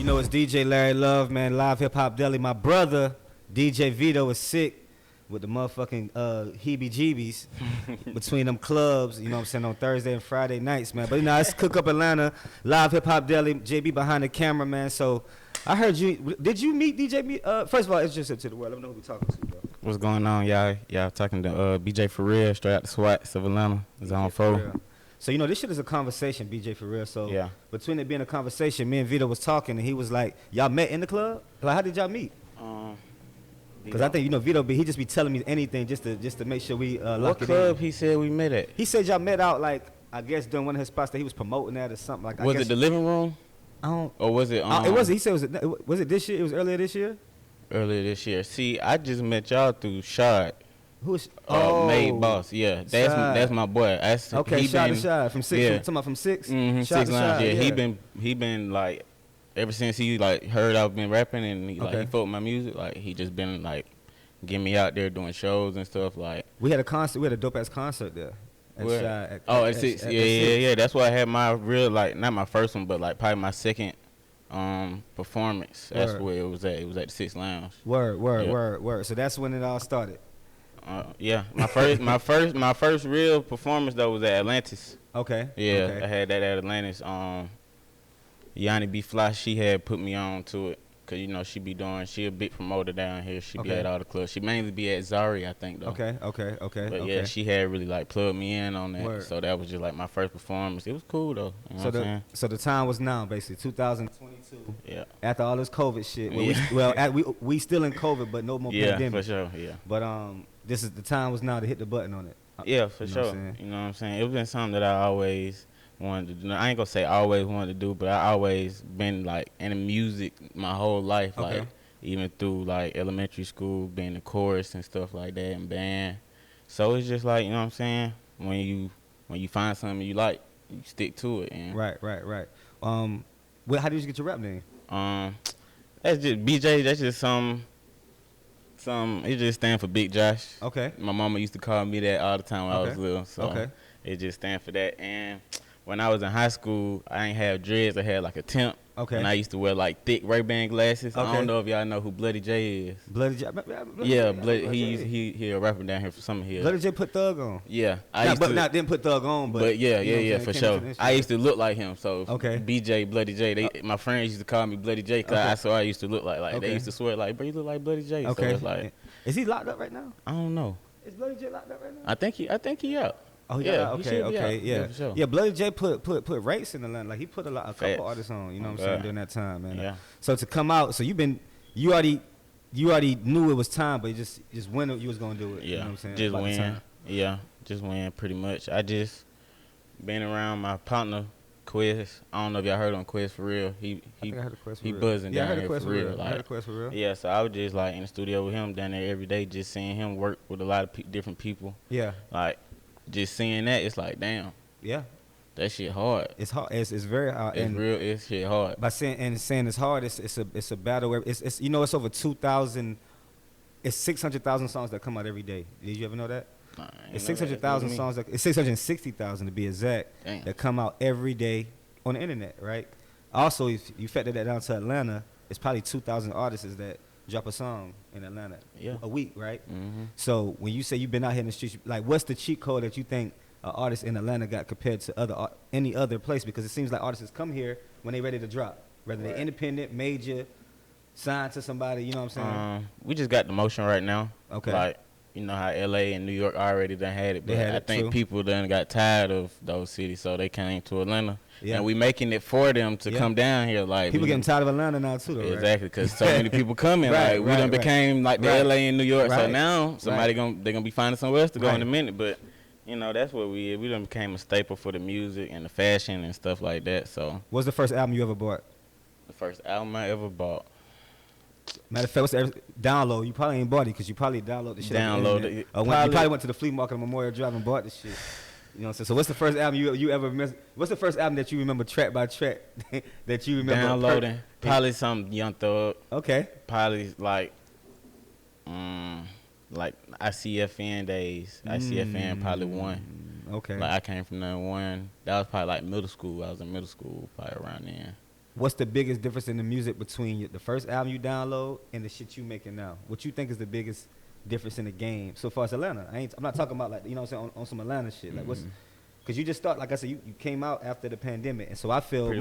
You know, it's DJ Larry Love, man. Live Hip Hop Daily. My brother, DJ Vito, is sick with the motherfucking heebie-jeebies between them clubs, you know what I'm saying, on Thursday and Friday nights, man. But, you know, it's Cook Up Atlanta, Live Hip Hop Daily, JB behind the camera, man. So, I heard you, did you meet DJ, first of all, it's just up to the world. Let me know who we talking to, bro. What's going on, y'all? Y'all talking to BJ for real, straight out the SWATs of Atlanta. It's on 4. So, you know, this shit is a conversation, BJ for real. So, yeah. Between it being a conversation, me and Vito was talking, and he was like, y'all met in the club? Like, how did y'all meet? Because I think, you know, Vito, he just be telling me anything just to make sure we lock it in. What club he said we met at? He said y'all met out, like, I guess during one of his spots that he was promoting at or something. Like, was it the living room? I don't. Or was it? It wasn't. He said, was it this year? It was earlier this year? Earlier this year. See, I just met y'all through Shard. Who's Made Boss? Yeah, that's my boy. Okay, Shard from 6. Yeah. Talking about from 6. Mm-hmm, 6 Lounge. Yeah, he been like ever since he like heard I've been rapping and he fucked with my music. Like he just been like getting me out there doing shows and stuff. Like we had a concert. We had a dope ass concert there. At 6. Yeah. That's why I had my real like not my first one, but like probably my second performance. That's where it was at. It was at the 6 Lounge. Word. So that's when it all started. Yeah, my first real performance though was at Atlantis. Okay. Yeah, okay. I had that at Atlantis. Yanni B Fly, she had put me on to it, cause you know she a big promoter down here. She be at all the clubs. She mainly be at Zari, I think though. Okay. But yeah, she had really like plugged me in on that. Word. So that was just like my first performance. It was cool though. You know what I'm saying? So the time was now, basically 2022. Yeah. After all this COVID shit. We still in COVID, but no more pandemic. Yeah, for sure. Yeah. But this is the time was now to hit the button on it. Yeah, for sure. You know what I'm saying? It's been something that I always wanted to do. I ain't gonna say always wanted to do, but I always been like in the music my whole life. Okay. Like even through like elementary school, being the chorus and stuff like that and band. So it's just like, you know what I'm saying? When you find something you like, you stick to it. And Right. How did you get your rap name? That's just BJ. That's just some. It just stand for Big Josh. Okay. My mama used to call me that all the time when I was little. So it just stand for that. And when I was in high school, I ain't have dreads. I had like a temp. Okay. And I used to wear like thick Ray-Ban glasses. I don't know if y'all know who Bloody J is. Bloody J. Yeah, he a rapper down here for some here. Bloody J put Thug on. Yeah. Didn't put Thug on, but yeah, for sure. I used to look like him. So okay. BJ, Bloody J. My friends used to call me Bloody J because I used to look like they used to swear like, bro, you look like Bloody J. Okay. So it's like, is he locked up right now? I don't know. Is Bloody J locked up right now? I think he out. Oh yeah. Okay. For sure. Yeah, Bloody J put race in the land. Like he put a couple artists on. You know what I'm saying during that time, man. Yeah. So to come out, so you already knew it was time, but just when you was gonna do it. Yeah. You know what I'm saying? Just About the win. time. Yeah. Just win pretty much. I just been around my partner Quest. I don't know if y'all heard on Quest for real. I think I heard of Quest for he real. buzzing down here Quest for real. I heard of Quest for real. Yeah, so I was just like in the studio with him down there every day, just seeing him work with a lot of different people. Yeah. Like just seeing that, it's like damn. Yeah. That shit hard. It's hard. It's very hard. It's real. It's shit hard. By saying it's hard, it's a battle. It's it's over 2,000. It's 600,000 songs that come out every day. Did you ever know that? Nah, it's 600,000 songs. It's 660,000 to be exact. Damn. That come out every day on the internet, right? Also, if you factor that down to Atlanta, it's probably 2,000 artists that drop a song in Atlanta a week, right? Mm-hmm. So when you say you've been out here in the streets, like what's the cheat code that you think an artist in Atlanta got compared to any other place? Because it seems like artists come here when they ready to drop, whether they're independent, major, signed to somebody. You know what I'm saying? We just got the motion right now. Okay. Like you know how LA and New York already done had it, but I think people done got tired of those cities, so they came to Atlanta. Yeah. And we making it for them to come down here. Like people getting tired of Atlanta now too, though, exactly, because so many people coming. We done became like the LA and New York. So now somebody they gonna be finding somewhere else to go in a minute. But you know that's what we done became a staple for the music and the fashion and stuff like that. So what's the first album you ever bought? The first album I ever bought. Matter of fact, what's the download? You probably ain't bought it because you probably downloaded the shit. Downloaded it. You probably went to the flea market on Memorial Drive and bought the shit. You know what I'm saying? So what's the first album you ever missed? What's the first album that you remember track by track that you remember? Downloading. Probably some Young Thug. Okay. Probably like ICFN days. ICFN probably one. Okay. Like I came from '91. That was probably like middle school. I was in middle school probably around then. what's the biggest difference in the music between the first album you download and the shit you making now? What you think is the biggest difference in the game so far as Atlanta? I'm not talking about like, you know what I'm saying, on some Atlanta shit. Like what's, because you just start, like I said, you came out after the pandemic, and so I feel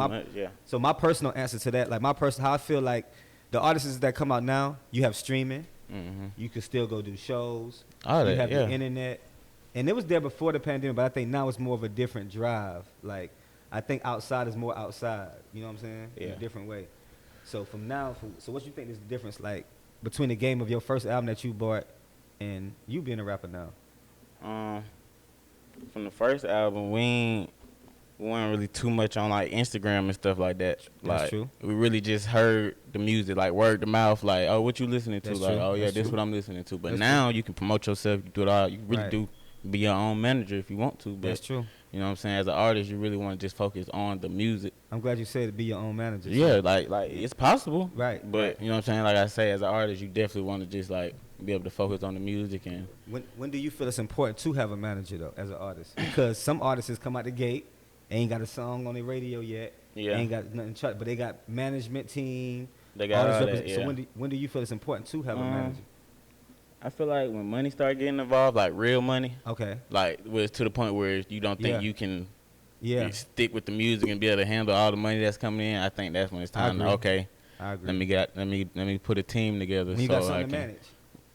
so my personal answer to that, like how I feel like the artists that come out now, you have streaming, you can still go do shows, you have the internet, and it was there before the pandemic, but I think now it's more of a different drive. Like I think outside is more outside, you know what I'm saying? In a different way. So from now, so what you think is the difference like between the game of your first album that you bought and you being a rapper now? From the first album, we weren't really too much on like Instagram and stuff like that. That's like, true. We really just heard the music, like word to mouth, like, oh, what you listening to? That's like, true. oh yeah, That's this true. what I'm listening to. But That's now true. you can promote yourself, you do it all. You really do be your own manager if you want to. But That's true. You know what I'm saying? As an artist, you really want to just focus on the music. I'm glad you said be your own manager. Yeah, like it's possible. Right. But you know what I'm saying? Like I say, as an artist, you definitely want to just like be able to focus on the music. And when do you feel it's important to have a manager though, as an artist? Because some artists come out the gate, ain't got a song on the radio yet, ain't got nothing, but they got management team. They got all that, So when do you feel it's important to have a manager? I feel like when money start getting involved, like real money. Okay. Like where it's to the point where you don't think you can stick with the music and be able to handle all the money that's coming in. I think that's when it's time to I agree. let me put a team together. When you got something to manage.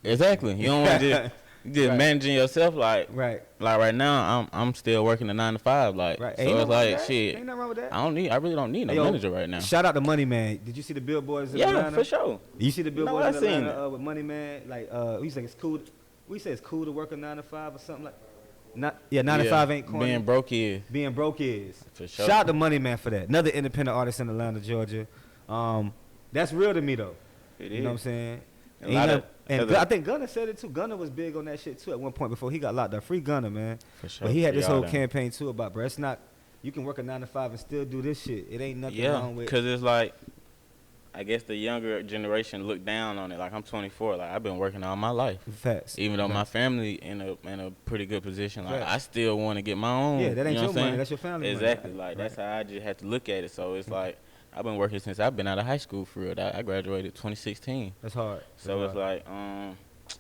Exactly. You don't want to just managing yourself like right. Like right now, I'm still working a 9 to 5. Like so it's like shit. Ain't nothing wrong with that. I really don't need no manager right now. Shout out to Money Man. Did you see the billboards in Atlanta? Yeah, for sure. You see the billboards in Atlanta with Money Man? Like we say it's cool. We say it's cool to work a 9 to 5 or something like. 9 to 5 ain't corny. Being broke is. Being broke is. For sure. Shout out to Money Man for that. Another independent artist in Atlanta, Georgia. That's real to me though. It you is. know what I'm saying? And I think Gunna said it too. Gunna was big on that shit too at one point before he got locked up. Free Gunna, man. For sure. But he had this whole campaign too about, bro, it's not, you can work a 9 to 5 and still do this shit. It ain't nothing wrong with. Because it's like, I guess the younger generation look down on it. Like I'm 24. Like I've been working all my life. Facts. Even though my family in a pretty good position, like I still want to get my own. Yeah, that ain't your money. Saying? That's your family. Exactly. Money. Like that's how I just have to look at it. So it's like I've been working since I've been out of high school for real. I graduated 2016. That's hard. So it's like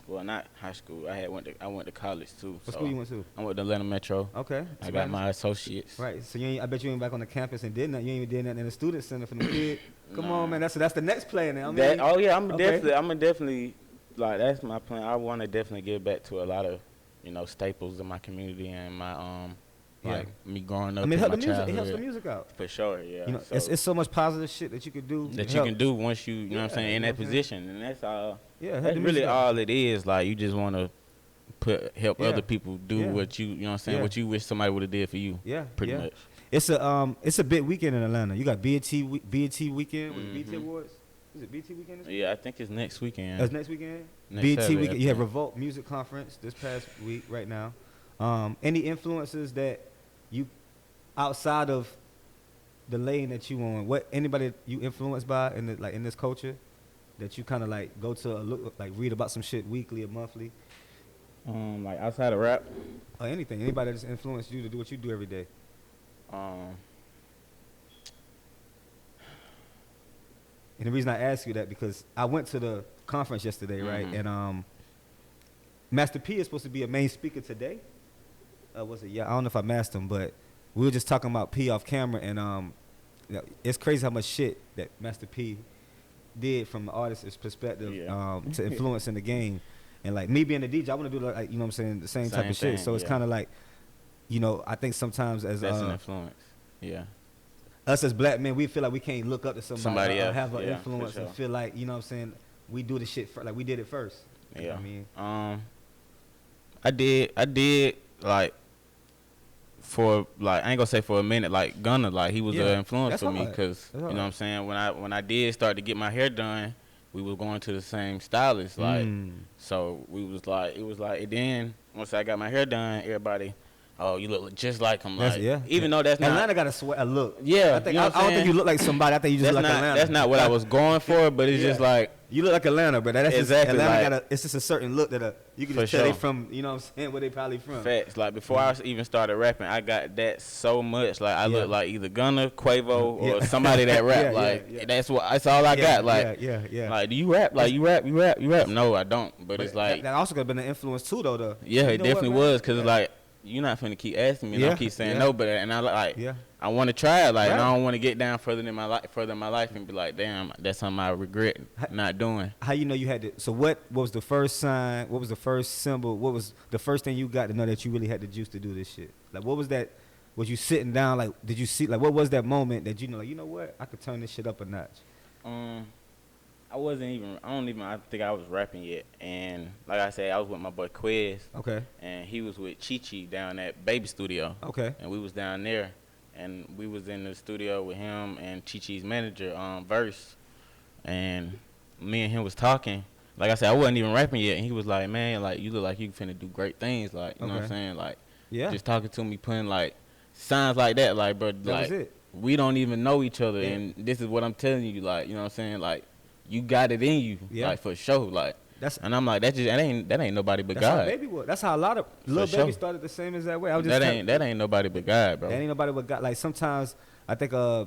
well, not high school. I went to college too. What school you went to? I went to Atlanta Metro. Okay. I got my associates. Right. So I bet you ain't back on the campus and did nothing. You ain't even did nothing in the student center for the kid. Come on, man. That's the next play now. I'm definitely like that's my plan. I want to definitely give back to a lot of staples in my community and my like me growing up. I mean, it helps the music out. For sure, yeah. So it's so much positive shit that you could do. That you can do once you know what I'm saying, in that position. And that's all. Yeah, that's really all it is. Like you just want to help other people do what you know what I'm saying, what you wish somebody would have did for you. Yeah. Pretty much. It's a big weekend in Atlanta. You got BET weekend with BET Awards. Is it BET weekend? Yeah, I think it's next weekend. That's next weekend? BET Saturday, weekend. You have Revolt Music Conference this past week right now. Any influences that you outside of the lane that you on, what anybody you influenced by in this culture that you kind of like go to look like read about some shit weekly or monthly? Like outside of rap or anything. Anybody that's influenced you to do what you do every day? And the reason I ask you that because I went to the conference yesterday, right? And Master P is supposed to be a main speaker today. Was it? Yeah, I don't know if I masked him, but we were just talking about P off camera, and it's crazy how much shit that Master P did from the artist's perspective to influence in the game. And like me being a DJ, I want to do like you know what I'm saying, the same type of shit. So it's kind of like, I think sometimes as that's an influence. Yeah. Us as black men, we feel like we can't look up to somebody else, have an influence and feel like, you know what I'm saying, we do the shit like we did it first. You know what I mean? I did like for like I ain't gonna say for a minute, like Gunna, like he was an influence for me because you know what I'm saying, when I did start to get my hair done, we was going to the same stylist, like so it was like and then once I got my hair done, everybody oh, you look just like him. That's, like, even though that's Atlanta not. got a look. Yeah, I don't think you look like somebody. I think you just that's look like not, Atlanta. That's not what I was going for, but it's just like. You look like Atlanta, but that's exactly. Just, Atlanta like, it's just a certain look that you can just tell they from, you know what I'm saying, where they probably from. Facts. Like, before I even started rapping, I got that so much. Like, I look like either Gunna, Quavo, or somebody that rap. That's all I got. Like, like, do you rap? Like, you rap? No, I don't. But it's like. That also could have been an influence, too, though. Yeah, it definitely was. Because, like, you're not finna keep asking me, and I keep saying no, but and I like, I want to try it, like, and I don't want to get down further in my life, and be like, damn, that's something I regret not doing. How you know you had to? So what was the first sign? What was the first symbol? What was the first thing you got to know that you really had the juice to do this shit? Like, what was that? Was you sitting down? Like, did you see? Like, what was that moment that you know? Like, you know what? I could turn this shit up a notch. I don't think I was rapping yet. And like I said, I was with my boy Quez. Okay. And he was with Chi down at Baby Studio. Okay. And we was down there. And we was in the studio with him and Chi's manager, Verse. And me and him was talking. Like I said, I wasn't even rapping yet. And he was like, man, like, you look like you finna do great things. Like, you know what I'm saying? Like, just talking to me, putting, like, signs like that. Like, bro, like, we don't even know each other. And this is what I'm telling you. Like, you know what I'm saying? Like, you got it in you, like, for sure, like. And I'm like, that ain't nobody but God. How Baby was. That's how a lot of little Baby started the same as that way. That ain't nobody but God, bro. That ain't nobody but God. Like, sometimes I think I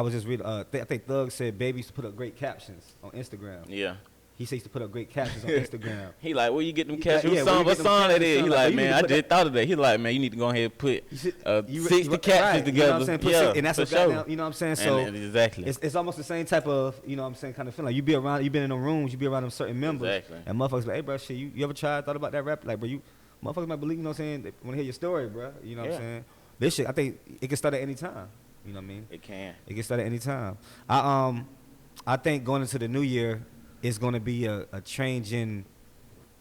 was just reading. I think Thug said Baby used to put up great captions on Instagram. Yeah. He said he used to put up great captions on Instagram. He like, where you get them captions? What song that is? He like, man, I just thought of that. He like, man, you need to go ahead and put 60 captions together. You know what I'm saying? Yeah, and that's what sure. You know what I'm saying? So exactly. It's almost the same type of, you know what I'm saying, kind of feeling. Like, you been in the rooms, you be around them certain members. Exactly. And motherfuckers like, hey, bro, shit, you ever thought about that rap? Like, bro, motherfuckers might believe, you know what I'm saying? They want to hear your story, bro. You know what I'm saying? This shit, I think it can start at any time. You know what I mean? It can. It can start at any time. I think going into the new year, it's going to be a change in,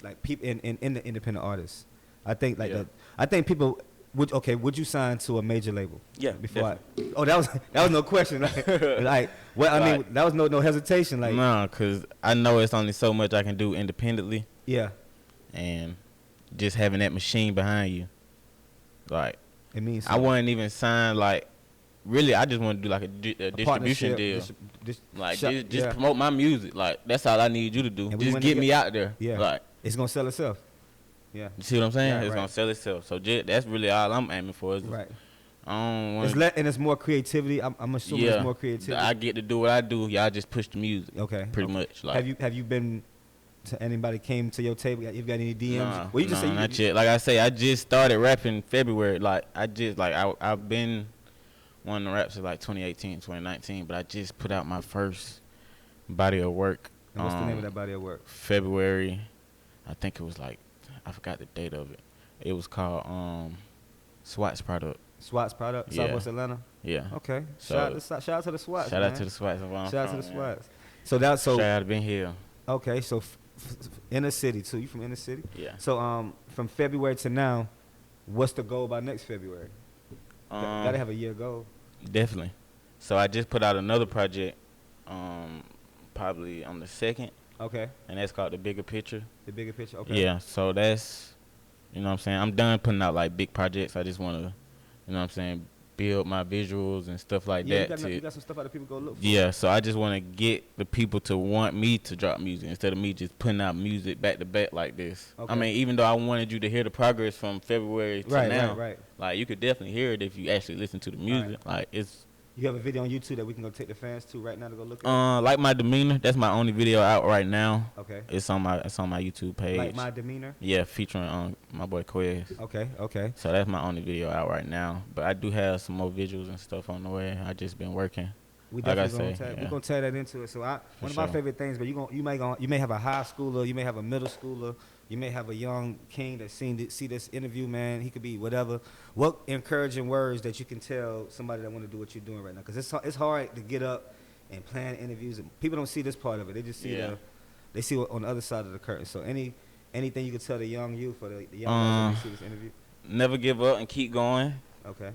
like, people in the independent artists. I think I think people would you sign to a major label? Yeah. Before that was no question. Like well, I mean, that was no hesitation. Like, no, cause I know it's only so much I can do independently. Yeah. And just having that machine behind you, like, it means I wouldn't even sign, like. Really, I just want to do like a distribution deal. Just promote my music. Like, that's all I need you to do. Just get me out there. Yeah. Like, it's gonna sell itself. Yeah. You see what I'm saying? Yeah, it's gonna sell itself. So that's really all I'm aiming for. Right. I don't want. And it's more creativity. I'm assuming it's more creativity. I get to do what I do. Y'all just push the music. Okay. Pretty much. Like, have you been to anybody came to your table? You got any DMs? Nah, well, you just say not yet. Like I say, I just started rapping February. Like, I've been wanting to rap since like 2018, 2019, but I just put out my first body of work. And what's the name of that body of work? February. I think it was like, I forgot the date of it. It was called SWAT's Product. SWAT's Product? Yeah. Southwest Atlanta? Yeah. Okay. So, shout out to the SWATs. Shout out to the SWATs. Shout out to the SWATs. Yeah. Shout out to Ben Hill. Okay, so inner city too. You from inner city? Yeah. So from February to now, what's the goal by next February? Gotta have a year goal. Definitely. So I just put out another project, probably on the 2nd. Okay. And that's called The Bigger Picture. The Bigger Picture. Okay. Yeah. So that's, you know what I'm saying, I'm done putting out like big projects. I just want to, you know what I'm saying, build my visuals and stuff like that. You got some stuff out that people go look for. Yeah, so I just want to get the people to want me to drop music instead of me just putting out music back to back like this. Okay. I mean, even though I wanted you to hear the progress from February to now, like, you could definitely hear it if you actually listen to the music. Like, it's. You have a video on YouTube that we can go take the fans to right now to go look at? Like My Demeanor. That's my only video out right now. Okay. It's on my YouTube page. Like My Demeanor? Yeah, featuring my boy Quez. Okay. So that's my only video out right now. But I do have some more visuals and stuff on the way. I just been working. We definitely we're gonna tie that into it. So one of my favorite things, but you may have a high schooler, you may have a middle schooler, you may have a young king that see this interview, man. He could be whatever. What encouraging words that you can tell somebody that want to do what you're doing right now? Because it's hard to get up and plan interviews. And people don't see this part of it. They just see they see what on the other side of the curtain. So anything you could tell the young youth or the young guys that see this interview? Never give up and keep going. Okay.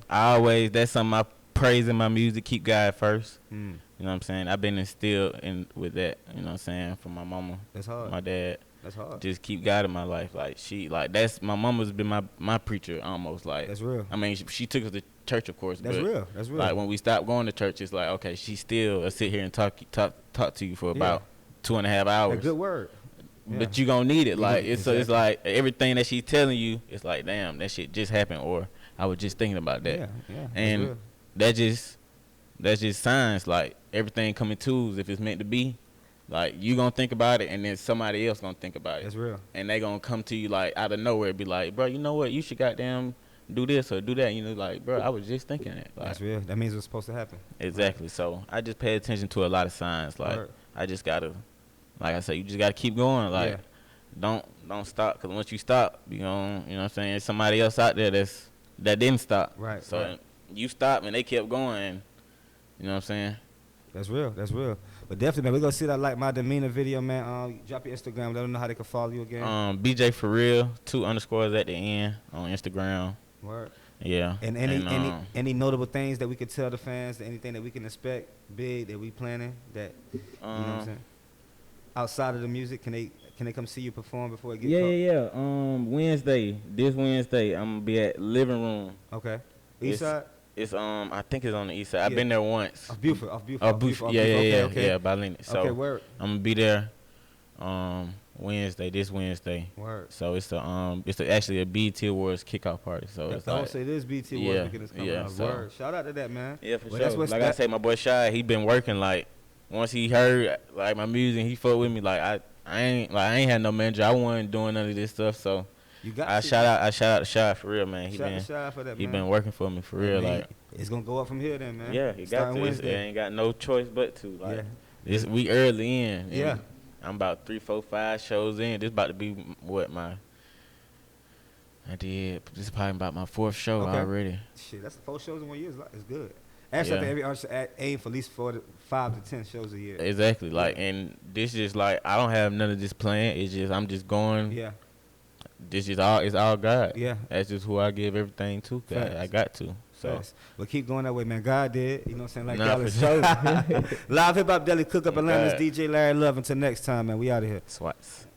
That's something I praise in my music. Keep God first. You know what I'm saying? I've been instilled with that. You know what I'm saying? From my mama. That's hard. My dad. That's hard. Just keep God in my life. Like that's my mama's been my preacher almost. Like that's real. I mean, she took us to church, of course. That's real. That's real. Like when we stopped going to church, it's like, okay, she still sit here and talk to you for about 2.5 hours. A good word. But you gonna need it. Like it's like everything that she's telling you, it's like, damn, that shit just happened, or I was just thinking about that. Yeah. And that's just signs. Like everything coming twos if it's meant to be. Like you gonna think about it, and then somebody else gonna think about it. That's real. And they gonna come to you like out of nowhere, be like, bro, you know what? You should goddamn do this or do that. You know, like, bro, I was just thinking it. Like, that's real. That means it's supposed to happen. Exactly. Right. So I just pay attention to a lot of signs. Like I just gotta, like I said, you just gotta keep going. Like don't stop, because once you stop, you know what I'm saying. There's somebody else out there that didn't stop. Right. So you stopped and they kept going. You know what I'm saying. That's real. That's real. But definitely, man, we're going to see that Like My Demeanor video, man. Drop your Instagram. Let them know how they can follow you again. BJ for real, 2 underscores at the end on Instagram. Word. Yeah. And any notable things that we could tell the fans, anything that we can expect big that we planning that, you know what I'm saying? Outside of the music, can they come see you perform before it gets Wednesday, this Wednesday, I'm going to be at Living Room. Okay. East side? It's I think it's on the east side. I've been there once. Off Buford. Yeah, by Lennox. So okay, word. I'm gonna be there this Wednesday. Word. So it's actually a BT Awards kickoff party. So it's like, so it is BT Awards weekend is coming out. So, word. Shout out to that, man. Yeah, for sure. Like I say, my boy Shy, he been working. Like once he heard like my music, he fucked with me. Like I ain't had no manager. I wasn't doing none of this stuff. So I shout out to Shy for real, man. He been working for me for real. Like it's gonna go up from here, then, man. Yeah, he got to. It ain't got no choice but to. Like we early in. Yeah, I'm about 3, 4, 5 shows in. This about to be this is probably about my 4th show already. Shit, that's 4 shows in 1 year. It's good. Actually, I think every artist aim for at least 5 to 10 shows a year. Exactly. Like, and this just like I don't have none of this planned. It's just I'm just going. Yeah. This is all. It's all God. Yeah. That's just who I give everything to. I got to. So. But keep going that way, man. God did. You know what I'm saying? Like y'all is show. Live Hip Hop Daily, Cook Up Atlanta's DJ Larry Love. Until next time, man. We out of here. Swats.